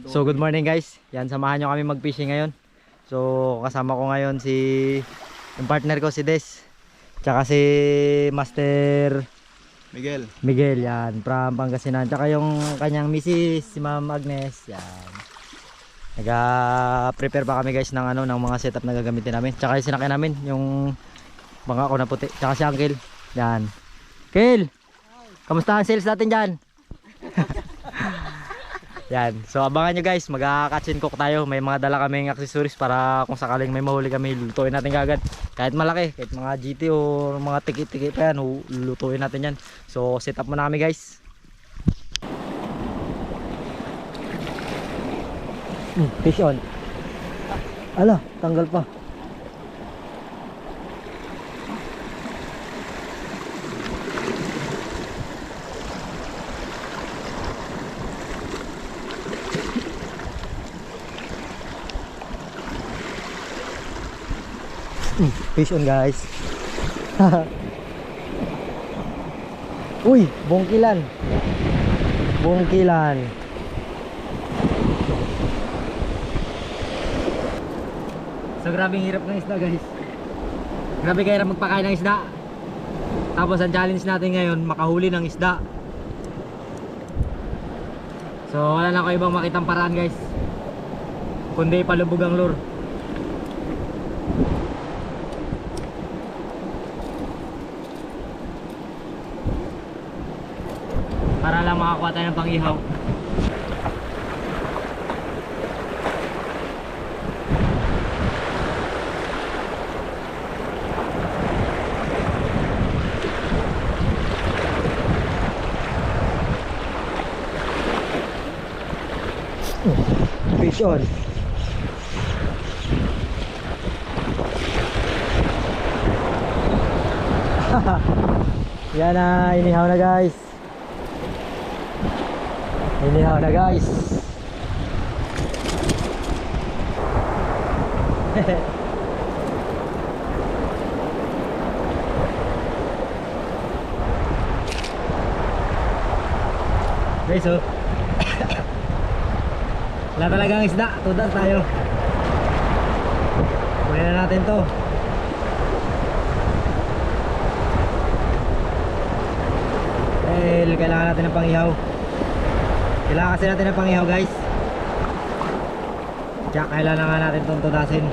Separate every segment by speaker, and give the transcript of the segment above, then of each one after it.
Speaker 1: So good morning guys. Yan, samahan nyo kami mag-fishing ngayon. So kasama ko ngayon si yung partner ko si Des. Tsaka si Master Miguel yan, from Pangasinan. Tsaka yung kanyang misis, si Ma'am Agnes. Yan. Naga-prepare pa kami guys ng ng mga setup na gagamitin namin. Tsaka yung sinakyan namin, yung mga ako na puti. Tsaka si Uncle. Yan. Uncle! Kamusta ang sales natin dyan? Yan, so abangan nyo guys, mag-catch and cook tayo. May mga dala kaming accessories para kung sakaling may mahuli kami, lutuin natin kagad. Kahit malaki, kahit mga GT o mga tiki-tiki pa yan, lutuin natin yan. So set up muna kami guys. Fish on. Ala, tanggal pa. Fish on guys. Uy, bongkilan. Bongkilan. So grabing hirap ng isda guys. Grabe kahirap magpakain ng isda. Tapos ang challenge natin ngayon, makahuli ng isda. So wala na ako ibang makitang paraan guys, kundi palubog ang lure. Para lang makakuha tayo ng pang-ihaw. Fish on. Yan na, inihaw na guys. Inihaw na guys. Guys, oh. Wala talagang isda, tudas tayo. Kunin na natin to. Dahil kailangan natin ng pang-ihaw. Kailangan kasi natin ng pang-ihaw guys. Kaya kailangan nga natin itong tudasin.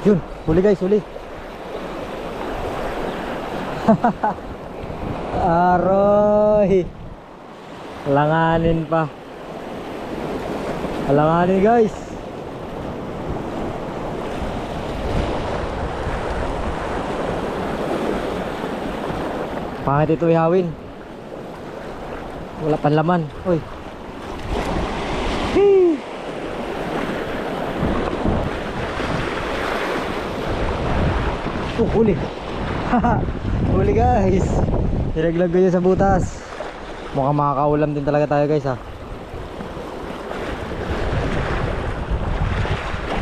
Speaker 1: Yun, huli guys, huli. Aroy. Langanin pa. Langanin guys. Pangit ito ihawin. Wala pang laman. Uy. Hee. Oh, huli. Huli guys. Nilaglag ko yun sa butas. Mukhang makakaulam din talaga tayo guys ha.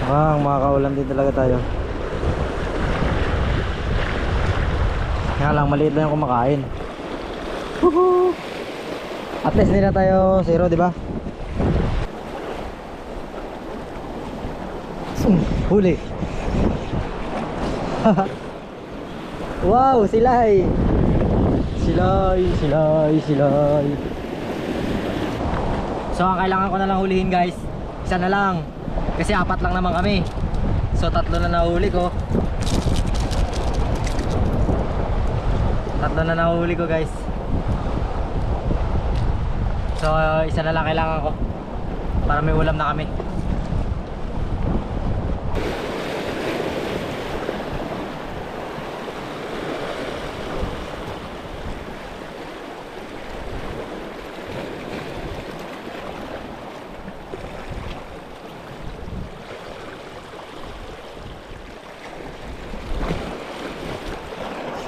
Speaker 1: Mukhang makakaulam din talaga tayo. Kaya lang maliit lang yung kumakain. Woohoo! At least hindi na tayo zero, di ba? Huli. Wow, silay. Silay. So ang kailangan ko na lang hulihin guys, isa na lang. Kasi 4 lang naman kami. So 3 na nahuli ko. 3 na nahuli ko guys. So isa na lang kailangan ko para may ulam na kami.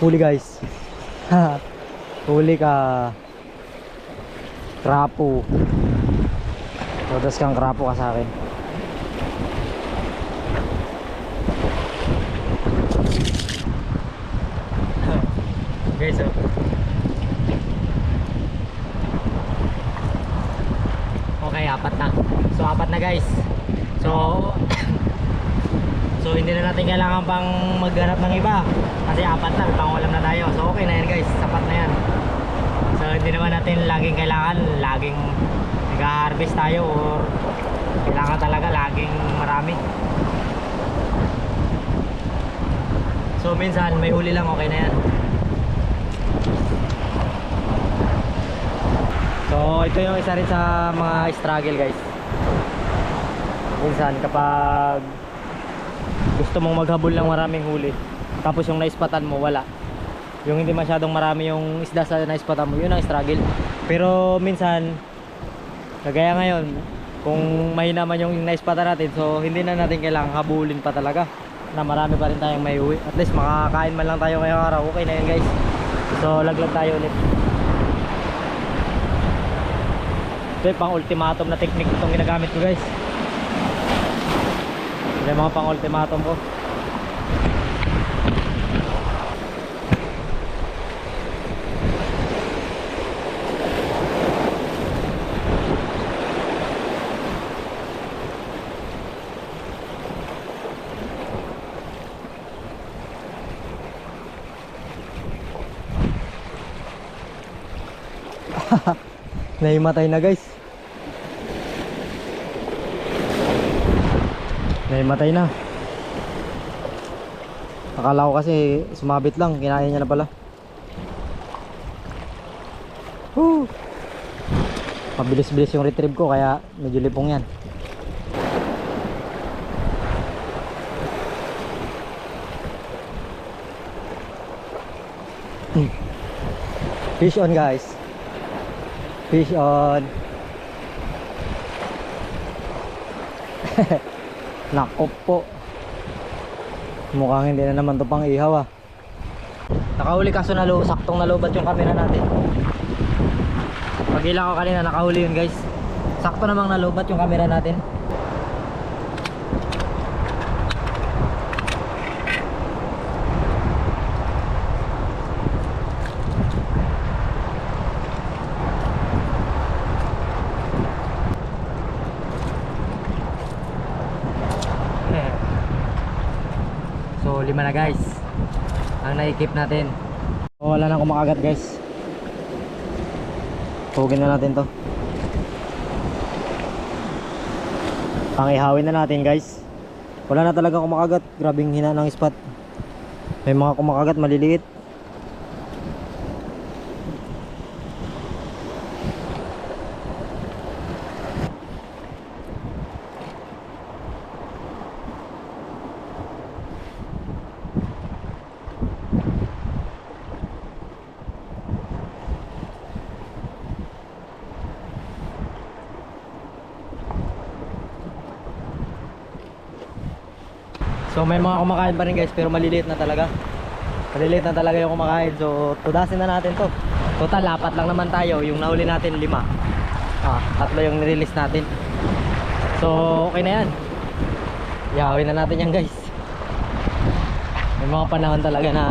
Speaker 1: Huli guys. Huli ka. Krapo. Todas kang krapo ka sa akin. Guys, oh. Okay, apat na. So apat na guys. So so hindi na natin kailangan pang maghanap ng iba kasi apat na, pangulam na tayo. So okay na yan guys, sapat na yan. So hindi naman natin laging kailangan laging nag-harvest tayo or kailangan talaga laging marami. So minsan may huli lang, okay na yan. So ito yung isa rin sa mga struggle guys. Minsan kapag gusto mong maghabol ng maraming huli tapos yung naispatan mo wala, yung hindi masyadong marami yung isda sa naispatan mo, yun ang struggle. Pero minsan kagaya ngayon, kung mahina man yung naispatan natin, so hindi na natin kailangang habulin pa talaga, na marami pa rin tayong may uwi. At least makakain man lang tayo ngayong araw, okay na yun guys. So laglag tayo ulit. Ito yung pang ultimatum na technique itong ginagamit ko guys. Ito yung mga pang ultimatum ko. Naimatay na guys. Naimatay na. Akala ko kasi sumabit lang, kinain niya na pala. Woo! Mabilis-bilis yung retrieve ko kaya medyo lipong yan. Fish on guys. Fish on. Nako po. Mukhang hindi na naman to pang ihaw ah. Nakahuli kaso saktong nalubat yung camera natin. Pag-ila ko kanina nakahuli yun guys. Sakto namang nalubat yung camera natin. So 5 na guys ang naikip natin. So, wala na kumakagat guys. Hugin na natin to. Pangihawin na natin guys. Wala na talaga kumakagat. Grabing hina ng spot. May mga kumakagat maliliit. So may mga kumakain pa rin guys, pero maliliit na talaga. Maliliit na talaga yung kumakain. So tudasin na natin to. Total 4 lang naman tayo. Yung nahuli natin 5. 3 yung nirelease natin. So okay na yan. Ihawin na natin yan guys. May mga panahon talaga na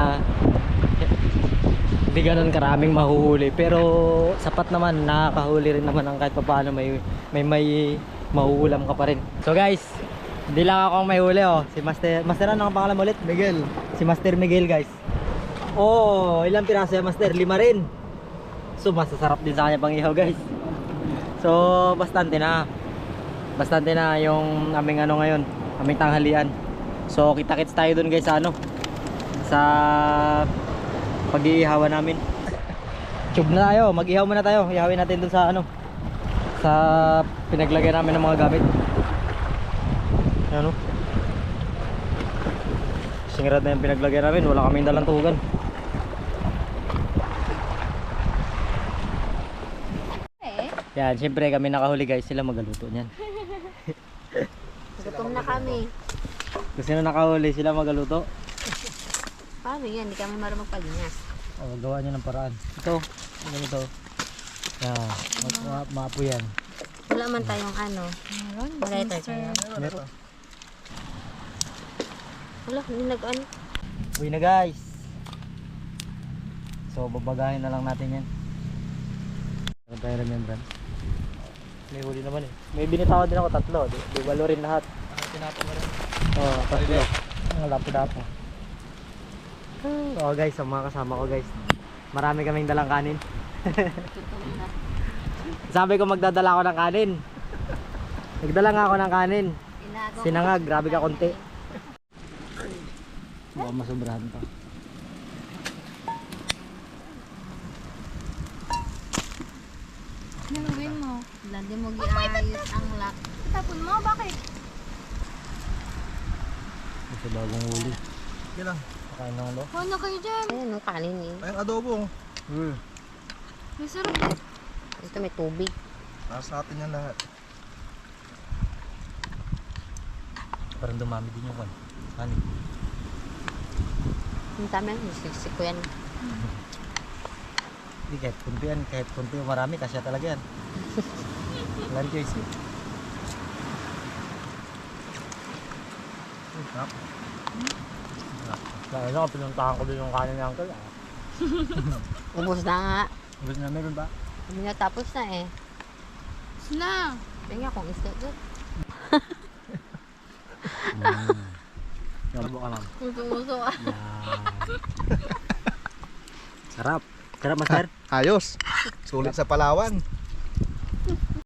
Speaker 1: hindi ganun karaming mahuhuli, pero sapat naman, nakakahuli rin naman ang kahit paano may mahuhulam ka pa rin. So guys, hindi lang ako ang may huli oh. Si Master ano ang pangalan mo ulit? Miguel. Si Master Miguel guys. Oh, ilang piraso yan Master? 5 rin. So masasarap din sa kanya pang ihaw guys. So bastante na. Bastante na yung aming ano ngayon, aming tanghalian. So kita-kits tayo dun guys sa ano, sa pag-iihawan namin. Tube na tayo, mag-ihaw muna tayo. Ihawin natin dun sa ano, sa pinaglagay namin ng mga gamit. Ano? Singrad na yung pinaglagay namin, wala kaming dalang tugan. Yan, syempre kami nakahuli guys, sila magaluto niyan.
Speaker 2: Gutom na kami.
Speaker 1: Kasi na nakahuli sila magaluto.
Speaker 2: Paano yan? Hindi ka mo marunong magpalinas.
Speaker 1: O, gawa niya ng paraan. Ito, ganito. Yan, maapo yan.
Speaker 2: Wala man tayong ano.
Speaker 3: Meron.
Speaker 2: Lighter tayo.
Speaker 1: Meron.
Speaker 2: Wala, hindi nag-ano.
Speaker 1: Uwi na guys. So, babagahin na lang natin yan. Meron tayo remembrance. May huli naman eh. May binitawan din ako 3. Di walo rin lahat. Tinapo mo rin? Oo, 3. Ang lapo-dapo. Oo guys, ang mga kasama ko guys. Marami kaming dalang kanin. Sabi ko magdadala ako ng kanin. Nagdala nga ako ng kanin. Sinangag, grabe ka konti. Baka masobrahan pa.
Speaker 3: Nilawin mo.
Speaker 2: Lagi mo giayos ang lock.
Speaker 3: Tapon mo, bakit?
Speaker 1: Kasi bagong huli.
Speaker 4: Yan lang.
Speaker 1: Pakain ng lo.
Speaker 3: Ano kayo dyan?
Speaker 2: Ayan, ang kanin eh.
Speaker 4: Ay, ang adobo.
Speaker 3: May sarap.
Speaker 2: Ito may tubig.
Speaker 4: Para sa atin yan lahat.
Speaker 1: Parang dumami din yung kanin.
Speaker 2: Ang dami yan, sisik ko yan.
Speaker 1: Hindi kahit kunti yan, kahit kunti o marami, kasya talaga yan. Walang choice eh.
Speaker 4: Sarap.
Speaker 1: Kaya ano, pinuntahan ko din yung kanin ng uncle.
Speaker 2: Ubus na nga.
Speaker 1: Gusto na meron ba?
Speaker 2: Hindi na tapos na eh.
Speaker 3: Na.
Speaker 2: Tingnan kung isda doon.
Speaker 1: Gabo ka lang.
Speaker 3: Uso-uso ah.
Speaker 1: Yan. Sarap. Sarap, master.
Speaker 4: Ayos. Sulit sa Palawan.